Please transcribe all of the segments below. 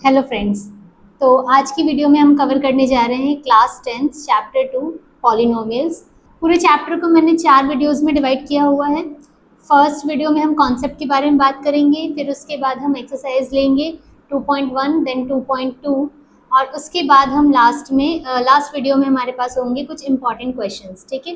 Hello friends. तो आज की वीडियो में हम कवर करने जा रहे हैं क्लास 10 चैप्टर 2 पॉलिनोमियल्स। पूरे चैप्टर को मैंने 4 वीडियोस में डिवाइड किया हुआ है। फर्स्ट वीडियो में हम कॉन्सेप्ट के बारे में बात करेंगे, फिर उसके बाद हम एक्सरसाइज लेंगे 2.1 देन 2.2 और उसके बाद हम लास्ट वीडियो में हमारे पास होंगे कुछ इंपॉर्टेंट क्वेश्चंस। ठीक है,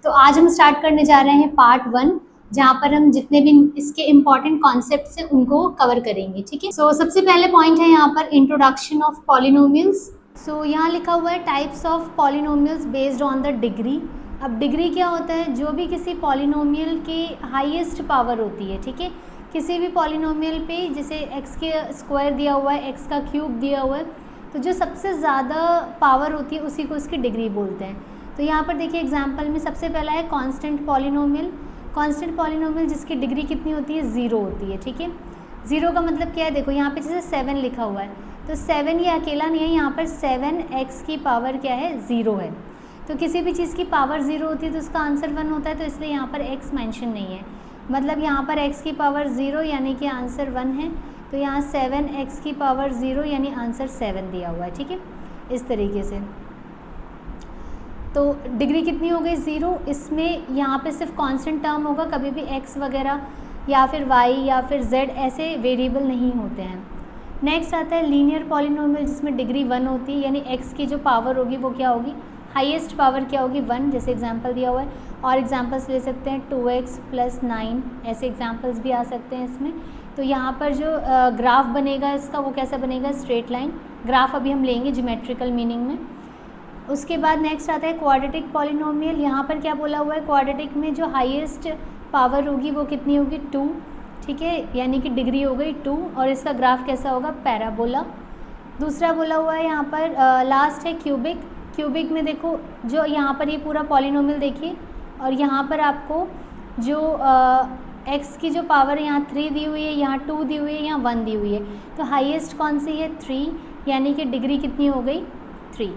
तो आज हम स्टार्ट करने जा रहे हैं पार्ट 1, जहाँ पर हम जितने भी इसके इम्पॉर्टेंट कॉन्सेप्ट्स हैं उनको कवर करेंगे। ठीक है, सो सबसे पहले पॉइंट है यहाँ पर इंट्रोडक्शन ऑफ पॉलिनोमियल्स। सो यहाँ लिखा हुआ है types of polynomials based on the degree. अब डिग्री क्या होता है? जो भी किसी पॉलिनोमियल की हाईएस्ट पावर होती है। ठीक है, किसी भी पॉलिनोमियल पे जैसे एक्स के स्क्वायर दिया हुआ है, एक्स का क्यूब दिया हुआ है, तो जो सबसे ज़्यादा पावर होती है उसी को उसकी डिग्री बोलते हैं। तो यहाँ पर देखिए एग्जाम्पल में सबसे पहला है कांस्टेंट पॉलिनोमियल। कांस्टेंट पॉलिनोमियल जिसकी डिग्री कितनी होती है? 0 होती है। ठीक है, 0 का मतलब क्या है? देखो यहाँ पे जैसे 7 लिखा हुआ है, तो 7 ये अकेला नहीं है, यहाँ पर 7x की पावर क्या है? 0 है। तो किसी भी चीज़ की पावर 0 होती है तो उसका आंसर 1 होता है, तो इसलिए यहाँ पर x मेंशन नहीं है। मतलब यहाँ पर x की पावर 0 यानी कि आंसर 1 है, तो यहाँ 7x की पावर 0 यानी आंसर 7 दिया हुआ है। ठीक है, इस तरीके से। तो डिग्री कितनी हो गई? 0। इसमें यहाँ पे सिर्फ कांस्टेंट टर्म होगा, कभी भी x वगैरह या फिर y या फिर z ऐसे वेरिएबल नहीं होते हैं। नेक्स्ट आता है लीनियर पॉलिनोमियल, जिसमें डिग्री 1 होती है, यानी x की जो पावर होगी वो क्या होगी? हाईएस्ट पावर क्या होगी? 1, जैसे एग्जांपल दिया हुआ है। और एग्जांपल्स ले सकते हैं 2x + 9, ऐसे एग्जांपल्स भी आ सकते हैं इसमें। तो यहाँ पर जो ग्राफ बनेगा इसका वो कैसा बनेगा? स्ट्रेट लाइन ग्राफ अभी हम लेंगे ज्योमेट्रिकल मीनिंग में। उसके बाद नेक्स्ट आता है क्वाड्रेटिक पॉलिनोमियल। यहाँ पर क्या बोला हुआ है? क्वाड्रेटिक में जो हाईएस्ट पावर होगी वो कितनी होगी? 2। ठीक है, यानी कि डिग्री हो गई 2, और इसका ग्राफ कैसा होगा? पैराबोला। दूसरा बोला हुआ है यहाँ पर लास्ट है क्यूबिक। क्यूबिक में देखो जो यहाँ पर ये पूरा पॉलिनोमियल देखिए, और यहाँ पर आपको जो एक्स की जो पावर यहाँ 3 दी हुई है, यहाँ 2 दी हुई है, यहाँ 1 दी हुई है, तो हाईएस्ट कौन सी है? 3, यानी कि डिग्री कितनी हो गई? 3।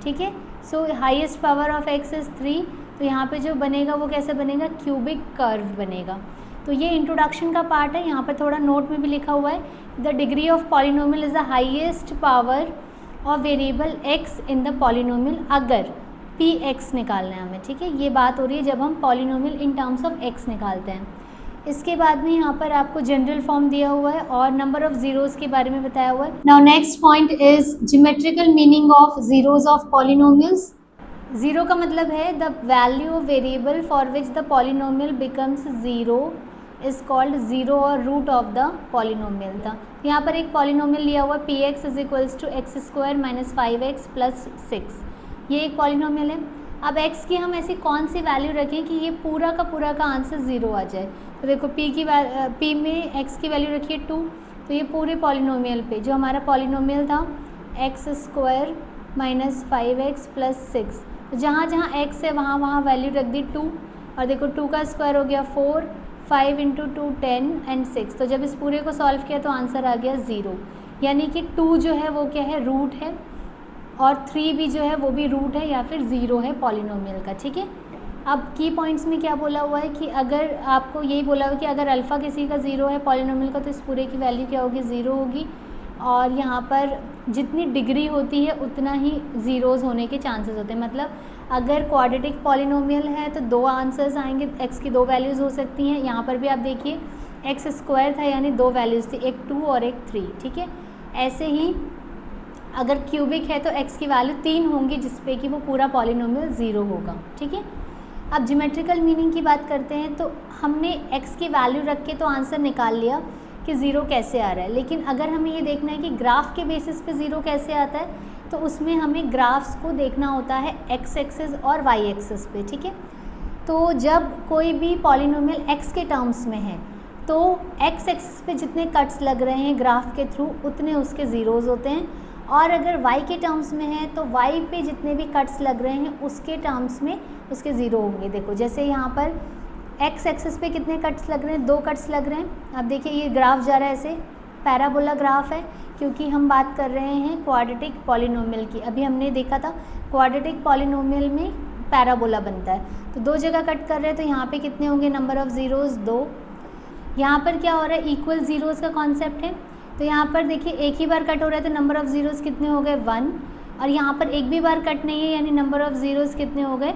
ठीक है, सो highest power of x is 3, तो यहाँ पे जो बनेगा वो कैसे बनेगा? क्यूबिक कर्व बनेगा। तो ये इंट्रोडक्शन का पार्ट है। यहाँ पर थोड़ा नोट में भी लिखा हुआ है, the degree of polynomial is the highest power of variable x in the polynomial अगर px निकालना है हमें। ठीक है, ये बात हो रही है जब हम polynomial in terms of x निकालते हैं। इसके बाद में यहाँ पर आपको जनरल फॉर्म दिया हुआ है और नंबर ऑफ जीरोस के बारे में बताया हुआ है। Now next point is geometrical meaning of zeros of polynomials. Zero का मतलब है the value of variable for which the polynomial becomes zero is called zero और रूट ऑफ द पॉलिनोमियल था। यहाँ पर एक पॉलिनोमियल लिया हुआ P X is equals to x² - 5x + 6, ये एक पॉलिनोमियल है। अब x की हम ऐसी कौन सी वैल्यू रखें कि ये पूरा का आंसर 0 आ जाए? तो देखो p में x की वैल्यू रखिए 2, तो ये पूरे पॉलिनोमियल पे जो हमारा पॉलिनोमियल था x² - 5x + 6, तो जहाँ जहाँ x है वहाँ वैल्यू रख दी 2, और देखो 2 का स्क्वायर हो गया 4, 5 × 2 10 एंड 6, तो जब इस पूरे को सॉल्व किया तो आंसर आ गया 0, यानी कि 2 जो है वो क्या है? रूट है, और 3 भी जो है वो भी रूट है या फिर 0 है पॉलिनोमियल का। ठीक है, अब की पॉइंट्स में क्या बोला हुआ है कि अगर आपको यही बोला हुआ है कि अगर अल्फ़ा किसी का 0 है पॉलिनोमियल का, तो इस पूरे की वैल्यू क्या होगी? 0 होगी, और यहाँ पर जितनी डिग्री होती है उतना ही ज़ीरोज़ होने के चांसेस होते हैं। मतलब अगर क्वाड्रेटिक पॉलिनोमियल है तो 2 आंसर्स आएंगे, x की 2 वैल्यूज़ हो सकती हैं। यहाँ पर भी आप देखिए x² था यानी 2 वैल्यूज़ थी, एक 2 और एक 3। ठीक है, ऐसे ही अगर क्यूबिक है तो x की वैल्यू 3 होंगी, जिसपे कि वो पूरा पॉलिनोमियल 0 होगा। ठीक है, अब ज्योमेट्रिकल मीनिंग की बात करते हैं। तो हमने x की वैल्यू रख के तो आंसर निकाल लिया कि 0 कैसे आ रहा है, लेकिन अगर हमें ये देखना है कि ग्राफ के बेसिस पे 0 कैसे आता है, तो उसमें हमें ग्राफ्स को देखना होता है x एक्सिस और y एक्सिस पे। ठीक है, तो जब कोई भी पॉलिनोमियल x के टर्म्स में है तो x एक्सिस पे जितने कट्स लग रहे हैं ग्राफ के थ्रू उतने उसके ज़ीरोज़ होते हैं, और अगर y के टर्म्स में है तो y पे जितने भी कट्स लग रहे हैं उसके टर्म्स में उसके 0 होंगे। देखो जैसे यहाँ पर x एक्सिस पे कितने कट्स लग रहे हैं? 2 कट्स लग रहे हैं। अब देखिए ये ग्राफ जा रहा है ऐसे, पैराबोला ग्राफ है, क्योंकि हम बात कर रहे हैं क्वाड्रेटिक पॉलिनोमियल की। अभी हमने देखा था क्वाड्रेटिक पॉलिनोमियल में पैराबोला बनता है, तो 2 जगह कट कर रहे हैं, तो यहाँ पे कितने होंगे? Number of zeros 2। यहाँ पर क्या हो रहा है? इक्वल ज़ीरोज़ का कॉन्सेप्ट है, तो यहाँ पर देखिए एक ही बार कट हो रहा है तो नंबर ऑफ़ ज़ीरोज़ कितने हो गए 1, और यहाँ पर एक भी बार कट नहीं है यानी नंबर ऑफ़ ज़ीरोज़ कितने हो गए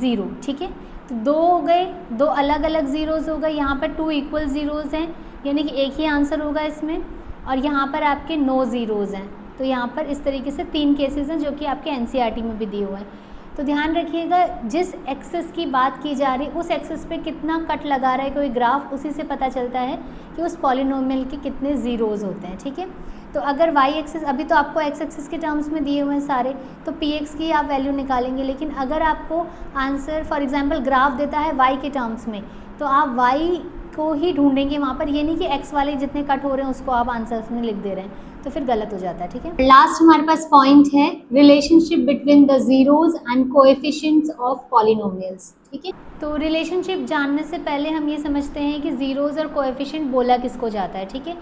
0, ठीक है। तो 2 हो गए, 2 अलग अलग ज़ीरोज़ हो गए, यहाँ पर 2 इक्वल ज़ीरोज़ हैं यानी कि एक ही आंसर होगा इसमें, और यहाँ पर आपके 9 ज़ीरोज़ हैं। तो यहाँ पर इस तरीके से 3 केसेस हैं जो कि आपके एनसीईआरटी में भी दिए हुए हैं। तो ध्यान रखिएगा जिस एक्सिस की बात की जा रही उस एक्सिस पे कितना कट लगा रहा है कोई ग्राफ, उसी से पता चलता है कि उस पॉलिनोमियल के कितने ज़ीरोज़ होते हैं, ठीक है। तो अगर वाई एक्सिस, अभी तो आपको एक्स एक्सिस के टर्म्स में दिए हुए हैं सारे, तो पी एक्स की आप वैल्यू निकालेंगे, लेकिन अगर आपको आंसर फॉर एग्जांपल ग्राफ देता है वाई के टर्म्स में, तो आप वाई को ही ढूंढेंगे वहाँ पर, ये नहीं कि एक्स वाले जितने कट हो रहे हैं उसको आप आंसर्स में लिख दे रहे हैं, तो फिर गलत हो जाता है, ठीक है। लास्ट हमारे पास पॉइंट है relationship between the zeros and coefficients of polynomials, ठीक है। तो रिलेशनशिप जानने से पहले हम ये समझते हैं कि जीरोज और कोएफिशिएंट बोला किसको जाता है, ठीक है।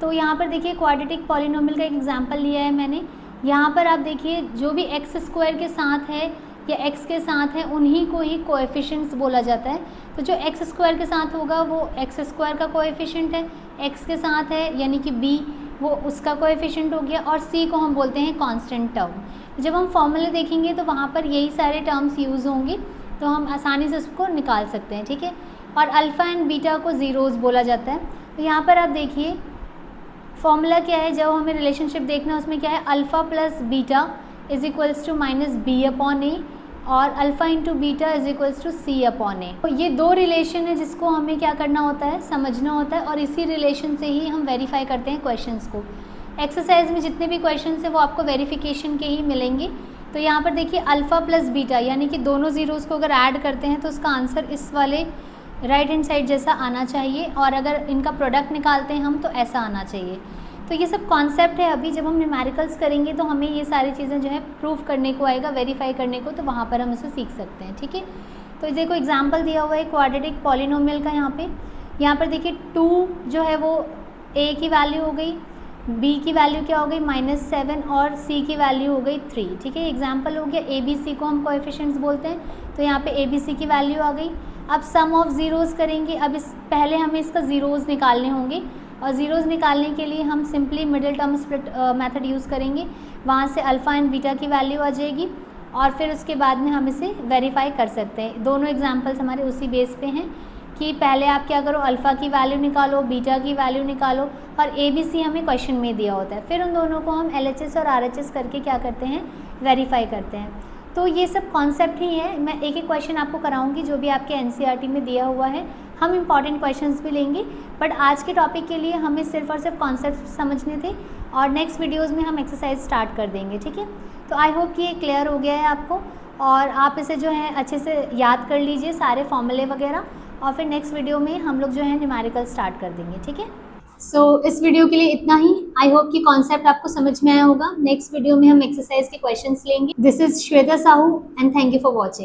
तो यहाँ पर देखिए क्वाड्रेटिक पॉलिनोमियल का एक एग्जांपल लिया है मैंने। यहाँ पर आप देखिए जो भी एक्स स्क्वायर के साथ है या एक्स के साथ है उन्हीं को ही कोएफिशिएंट्स बोला जाता है। तो जो एक्स स्क्वायर के साथ होगा वो एक्स स्क्वायर का कोएफिशिएंट है, एक्स के साथ है यानी कि बी वो उसका कोएफिशिएंट हो गया, और सी को हम बोलते हैं कांस्टेंट टर्म। जब हम फॉर्मूले देखेंगे तो वहाँ पर यही सारे टर्म्स यूज़ होंगे, तो हम आसानी से उसको निकाल सकते हैं, ठीक है। और अल्फ़ा एंड बीटा को ज़ीरोज़ बोला जाता है। तो यहाँ पर आप देखिए फॉर्मूला क्या है, जब हमें रिलेशनशिप देखना है उसमें क्या है, alpha plus beta is equals to minus B upon A, और alpha into beta is equals to C upon A. तो ये दो रिलेशन है जिसको हमें क्या करना होता है, समझना होता है, और इसी रिलेशन से ही हम वेरीफाई करते हैं क्वेश्चंस को। एक्सरसाइज में जितने भी क्वेश्चंस हैं वो आपको वेरिफिकेशन के ही मिलेंगे। तो यहाँ पर देखिए अल्फ़ा प्लस बीटा यानी कि दोनों ज़ीरोज़ को अगर ऐड करते हैं तो उसका आंसर इस वाले राइट हैंड साइड जैसा आना चाहिए, और अगर इनका प्रोडक्ट निकालते हैं हम तो ऐसा आना चाहिए। तो ये सब कॉन्सेप्ट है, अभी जब हम न्यूमेरिकल्स करेंगे तो हमें ये सारी चीज़ें जो है प्रूफ करने को आएगा, वेरीफाई करने को, तो वहाँ पर हम इसे सीख सकते हैं, ठीक है। तो देखो एग्जांपल दिया हुआ है क्वाड्रेटिक पॉलिनोमियल का। यहाँ पर देखिए 2 जो है वो ए की वैल्यू हो गई, बी की वैल्यू क्या हो गई -7, और सी की वैल्यू हो गई 3, ठीक है। एग्जाम्पल हो गया ए बी सी को हम कोएफिशिएंट्स बोलते हैं, तो यहाँ पे ए बी सी की वैल्यू आ गई। अब सम ऑफ ज़ीरोज़ करेंगे, अब इस पहले हमें इसका ज़ीरोज़ निकालने होंगे, और ज़ीरोज़ निकालने के लिए हम simply middle term split method use करेंगे। वहाँ से अल्फ़ा एंड बीटा की वैल्यू आ जाएगी, और फिर उसके बाद में हम इसे वेरीफाई कर सकते हैं। दोनों एग्जांपल्स हमारे उसी बेस पे हैं कि पहले आप क्या करो, अल्फ़ा की वैल्यू निकालो, बीटा की वैल्यू निकालो, और ए बी सी हमें क्वेश्चन में दिया होता है, फिर उन दोनों को हम LHS और RHS करके क्या करते हैं, वेरीफाई करते हैं। तो ये सब कॉन्सेप्ट ही है। मैं एक एक क्वेश्चन आपको कराऊंगी जो भी आपके NCERT में दिया हुआ है। हम इंपॉर्टेंट क्वेश्चंस भी लेंगे, बट आज के टॉपिक के लिए हमें सिर्फ और सिर्फ कॉन्सेप्ट समझने थे, और नेक्स्ट वीडियोस में हम एक्सरसाइज स्टार्ट कर देंगे, ठीक है। तो आई होप कि ये क्लियर हो गया है आपको, और आप इसे जो है अच्छे से याद कर लीजिए सारे फॉर्मूले वगैरह, और फिर नेक्स्ट वीडियो में हम लोग जो है न्यूमेरिकल स्टार्ट कर देंगे, ठीक है। सो इस वीडियो के लिए इतना ही। आई होप कि कॉन्सेप्ट आपको समझ में आया होगा। नेक्स्ट वीडियो में हम एक्सरसाइज के क्वेश्चंस लेंगे। This is Shweta Sahu and thank you for watching.